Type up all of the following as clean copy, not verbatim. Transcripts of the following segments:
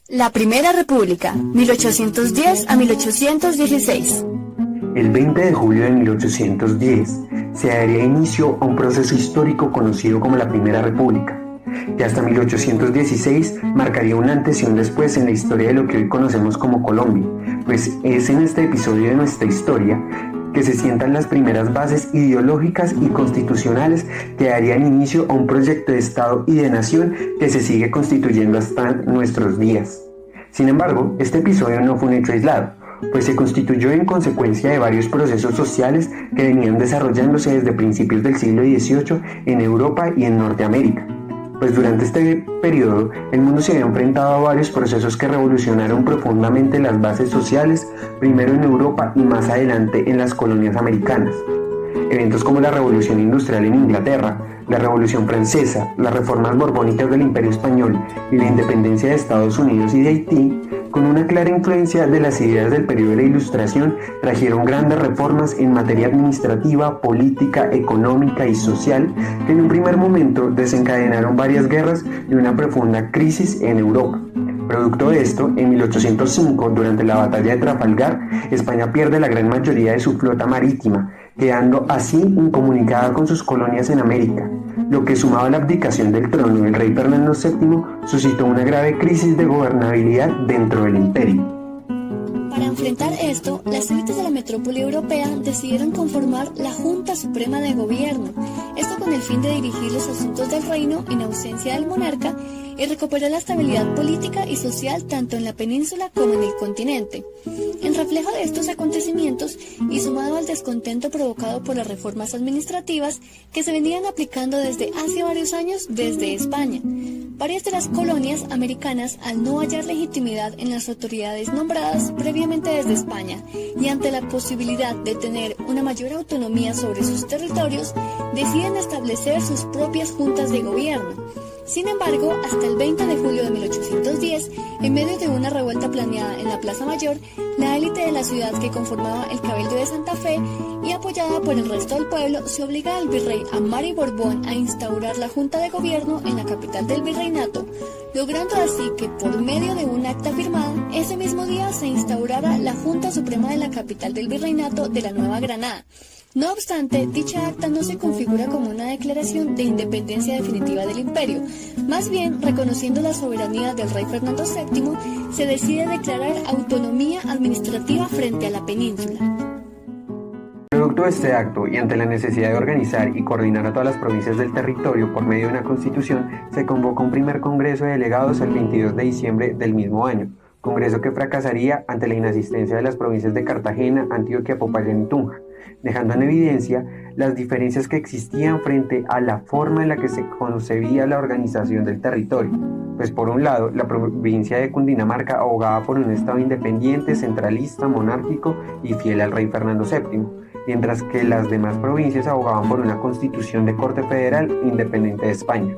La Primera República, 1810 a 1816. El 20 de julio de 1810 se daría inicio a un proceso histórico conocido como la Primera República, que hasta 1816 marcaría un antes y un después en la historia de lo que hoy conocemos como Colombia, pues es en este episodio de nuestra historia que se sientan las primeras bases ideológicas y constitucionales que darían inicio a un proyecto de Estado y de nación que se sigue constituyendo hasta nuestros días. Sin embargo, este episodio no fue un hecho aislado, pues se constituyó en consecuencia de varios procesos sociales que venían desarrollándose desde principios del siglo XVIII en Europa y en Norteamérica. Pues durante este periodo, el mundo se había enfrentado a varios procesos que revolucionaron profundamente las bases sociales, primero en Europa y más adelante en las colonias americanas. Eventos como la Revolución Industrial en Inglaterra, la Revolución Francesa, las reformas borbónicas del Imperio Español y la independencia de Estados Unidos y de Haití, con una clara influencia de las ideas del periodo de la Ilustración, trajeron grandes reformas en materia administrativa, política, económica y social que en un primer momento desencadenaron varias guerras y una profunda crisis en Europa. Producto de esto, en 1805, durante la batalla de Trafalgar, España pierde la gran mayoría de su flota marítima, quedando así incomunicada con sus colonias en América, lo que sumado a la abdicación del trono del rey Fernando VII suscitó una grave crisis de gobernabilidad dentro del imperio. Para enfrentar esto, las élites de la metrópoli europea decidieron conformar la Junta Suprema de Gobierno, esto con el fin de dirigir los asuntos del reino en ausencia del monarca y recuperar la estabilidad política y social tanto en la península como en el continente. En reflejo de estos acontecimientos y sumado al descontento provocado por las reformas administrativas que se venían aplicando desde hace varios años desde España, varias de las colonias americanas, al no hallar legitimidad en las autoridades nombradas previamente desde España y ante la posibilidad de tener una mayor autonomía sobre sus territorios, deciden establecer sus propias juntas de gobierno. Sin embargo, hasta el 20 de julio de 1810, en medio de una revuelta planeada en la Plaza Mayor, la élite de la ciudad que conformaba el Cabildo de Santa Fe y apoyada por el resto del pueblo, se obliga al virrey Amari Borbón a instaurar la Junta de Gobierno en la capital del virreinato, logrando así que por medio de un acta firmada, ese mismo día se instaurara la Junta Suprema de la capital del virreinato de la Nueva Granada. No obstante, dicha acta no se configura como una declaración de independencia definitiva del imperio. Más bien, reconociendo la soberanía del rey Fernando VII, se decide declarar autonomía administrativa frente a la península. Producto de este acto y ante la necesidad de organizar y coordinar a todas las provincias del territorio por medio de una constitución, se convocó un primer congreso de delegados el 22 de diciembre del mismo año, congreso que fracasaría ante la inasistencia de las provincias de Cartagena, Antioquia, Popayán y Tunja, dejando en evidencia las diferencias que existían frente a la forma en la que se concebía la organización del territorio. Pues por un lado, la provincia de Cundinamarca abogaba por un estado independiente, centralista, monárquico y fiel al rey Fernando VII, mientras que las demás provincias abogaban por una constitución de corte federal independiente de España.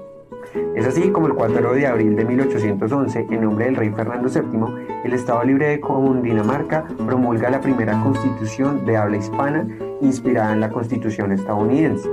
Es así como el 4 de abril de 1811, en nombre del rey Fernando VII, el Estado Libre de Cundinamarca promulga la primera constitución de habla hispana inspirada en la Constitución estadounidense.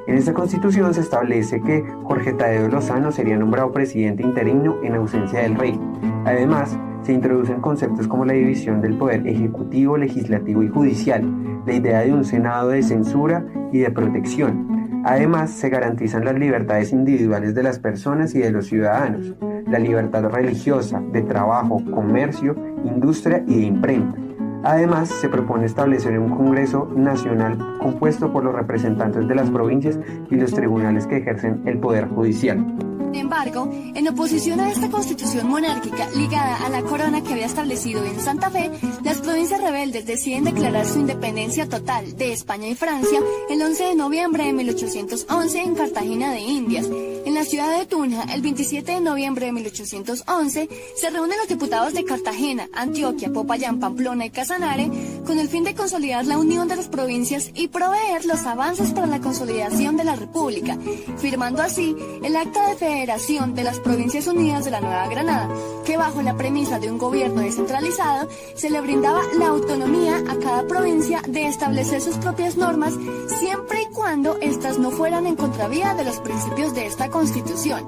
En esta constitución se establece que Jorge Tadeo Lozano sería nombrado presidente interino en ausencia del rey. Además, se introducen conceptos como la división del poder ejecutivo, legislativo y judicial, la idea de un senado de censura y de protección. Además, se garantizan las libertades individuales de las personas y de los ciudadanos, la libertad religiosa, de trabajo, comercio, industria y de imprenta. Además, se propone establecer un Congreso Nacional compuesto por los representantes de las provincias y los tribunales que ejercen el poder judicial. Sin embargo, en oposición a esta constitución monárquica ligada a la corona que había establecido en Santa Fe, las provincias rebeldes deciden declarar su independencia total de España y Francia el 11 de noviembre de 1811 en Cartagena de Indias. En la ciudad de Tunja, el 27 de noviembre de 1811, se reúnen los diputados de Cartagena, Antioquia, Popayán, Pamplona y Casanare con el fin de consolidar la unión de las provincias y proveer los avances para la consolidación de la República, firmando así el Acta de Federación de las Provincias Unidas de la Nueva Granada, que bajo la premisa de un gobierno descentralizado se le brindaba la autonomía a cada provincia de establecer sus propias normas siempre y cuando éstas no fueran en contravía de los principios de esta Constitución.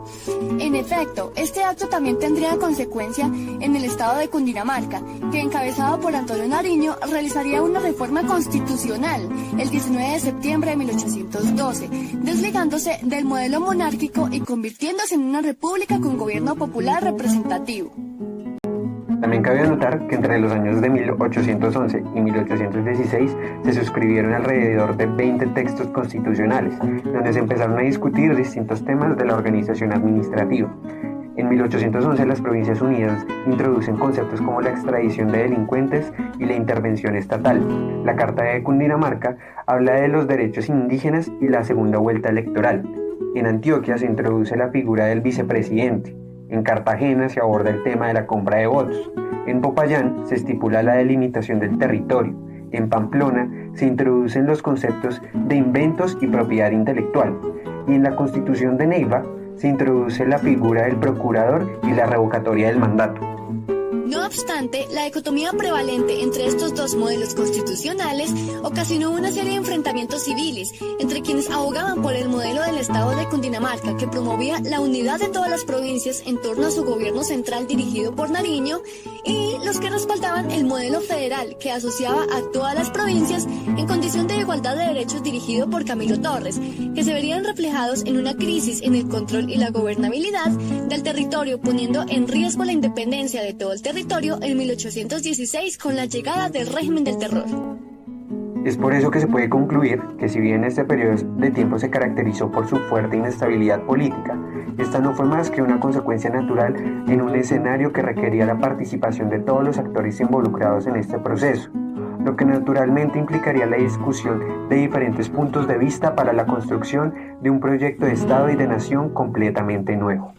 En efecto, este acto también tendría consecuencia en el estado de Cundinamarca, que encabezado por Antonio Nariño realizaría una reforma constitucional el 19 de septiembre de 1812, desligándose del modelo monárquico y convirtiéndose en una república con gobierno popular representativo. También cabe anotar que entre los años de 1811 y 1816 se suscribieron alrededor de 20 textos constitucionales, donde se empezaron a discutir distintos temas de la organización administrativa. En 1811 las Provincias Unidas introducen conceptos como la extradición de delincuentes y la intervención estatal. La Carta de Cundinamarca habla de los derechos indígenas y la segunda vuelta electoral. En Antioquia se introduce la figura del vicepresidente. En Cartagena se aborda el tema de la compra de votos. En Popayán se estipula la delimitación del territorio. En Pamplona se introducen los conceptos de inventos y propiedad intelectual. Y en la Constitución de Neiva se introduce la figura del procurador y la revocatoria del mandato. No obstante, la dicotomía prevalente entre estos dos modelos constitucionales ocasionó una serie de enfrentamientos civiles entre quienes abogaban por el modelo del Estado de Cundinamarca, que promovía la unidad de todas las provincias en torno a su gobierno central dirigido por Nariño, y los que respaldaban el modelo federal, que asociaba a todas las provincias en condición de igualdad de derechos dirigido por Camilo Torres, que se verían reflejados en una crisis en el control y la gobernabilidad del territorio, poniendo en riesgo la independencia de todo el territorio en 1816 con la llegada del régimen del terror. Es por eso que se puede concluir que si bien este periodo de tiempo se caracterizó por su fuerte inestabilidad política, esta no fue más que una consecuencia natural en un escenario que requería la participación de todos los actores involucrados en este proceso, lo que naturalmente implicaría la discusión de diferentes puntos de vista para la construcción de un proyecto de Estado y de nación completamente nuevo.